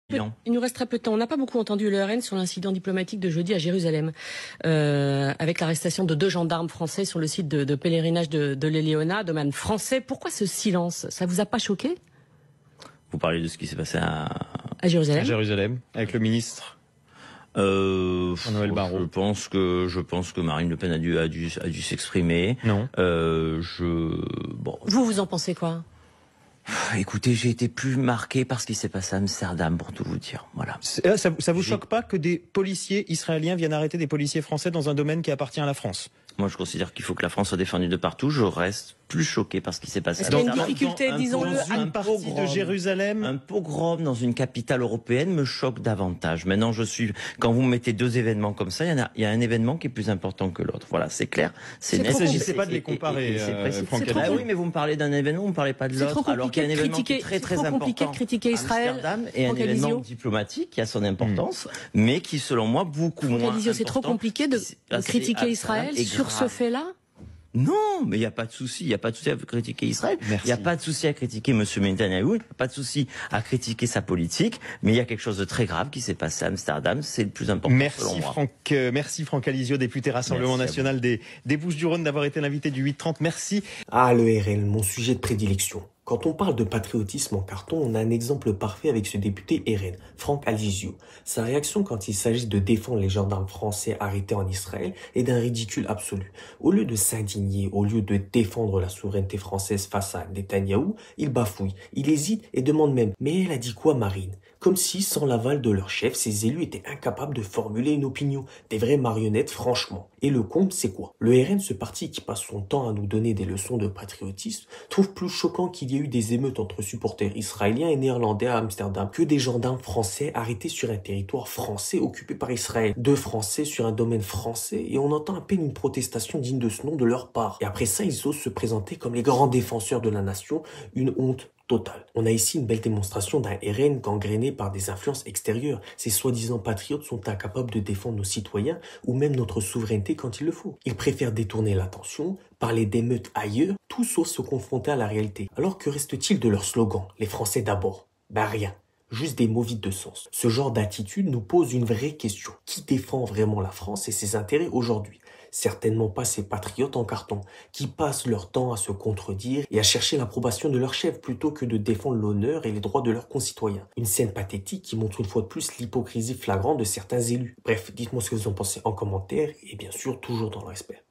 Il nous reste très peu de temps. On n'a pas beaucoup entendu le RN sur l'incident diplomatique de jeudi à Jérusalem, avec l'arrestation de 2 gendarmes français sur le site de pèlerinage de l'Éléona, domaine français. Pourquoi ce silence? Ça vous a pas choqué? Vous parlez de ce qui s'est passé à Jérusalem? À Jérusalem, avec le ministre Noël Barrot. Je pense que Marine Le Pen a dû s'exprimer. Non. Bon. Vous en pensez quoi? Écoutez, j'ai été plus marqué par ce qui s'est passé à Amsterdam, pour tout vous dire. Voilà. Ça vous choque pas que des policiers israéliens viennent arrêter des policiers français dans un domaine qui appartient à la France? Moi, je considère qu'il faut que la France soit défendue de partout. Je reste plus choqué par ce qui s'est passé. Est-ce qu'il y a une difficulté, disons-le, une partie de Jérusalem? Un pogrom dans une capitale européenne me choque davantage. Maintenant, quand vous mettez 2 événements comme ça, il y a un événement qui est plus important que l'autre. Voilà, c'est clair, c'est net. Il ne s'agissait pas de les comparer, Franck. Ah oui, mais vous me parlez d'un événement, vous ne parlez pas de l'autre. Alors qu'il y a un événement qui est très très important. C'est trop compliqué de critiquer Israël. Amsterdam est un événement diplomatique qui a son importance, mais qui, selon moi, beaucoup moins important. C'est trop compliqué de critiquer Israël sur ce fait-là? Non, mais il n'y a pas de souci. Il n'y a pas de souci à critiquer Israël. Il n'y a pas de souci à critiquer M. Netanyahou. Il n'y a pas de souci à critiquer sa politique. Mais il y a quelque chose de très grave qui s'est passé à Amsterdam. C'est le plus important. Merci Franck Alizio, député Rassemblement National des Bouches-du-Rhône, d'avoir été l'invité du 8-30. Merci. Ah, le RN, mon sujet de prédilection. Quand on parle de patriotisme en carton, on a un exemple parfait avec ce député RN, Franck Alizio. Sa réaction quand il s'agit de défendre les gendarmes français arrêtés en Israël est d'un ridicule absolu. Au lieu de s'indigner, au lieu de défendre la souveraineté française face à Netanyahou, il bafouille, il hésite et demande même « Mais elle a dit quoi, Marine ?» Comme si, sans l'aval de leur chef, ces élus étaient incapables de formuler une opinion. Des vraies marionnettes, franchement. Et le compte, c'est quoi? Le RN, ce parti qui passe son temps à nous donner des leçons de patriotisme, trouve plus choquant qu'il y ait eu des émeutes entre supporters israéliens et néerlandais à Amsterdam que des gendarmes français arrêtés sur un territoire français occupé par Israël. 2 Français sur un domaine français et on entend à peine une protestation digne de ce nom de leur part. Et après ça, ils osent se présenter comme les grands défenseurs de la nation, une honte total. On a ici une belle démonstration d'un RN gangréné par des influences extérieures. Ces soi-disant patriotes sont incapables de défendre nos citoyens ou même notre souveraineté quand il le faut. Ils préfèrent détourner l'attention, parler d'émeutes ailleurs, tout sauf se confronter à la réalité. Alors que reste-t-il de leur slogan « Les Français d'abord » Ben rien. Juste des mots vides de sens. Ce genre d'attitude nous pose une vraie question. Qui défend vraiment la France et ses intérêts aujourd'hui? Certainement pas ces patriotes en carton, qui passent leur temps à se contredire et à chercher l'approbation de leur chef plutôt que de défendre l'honneur et les droits de leurs concitoyens. Une scène pathétique qui montre une fois de plus l'hypocrisie flagrante de certains élus. Bref, dites-moi ce que vous en pensez en commentaire et bien sûr toujours dans le respect.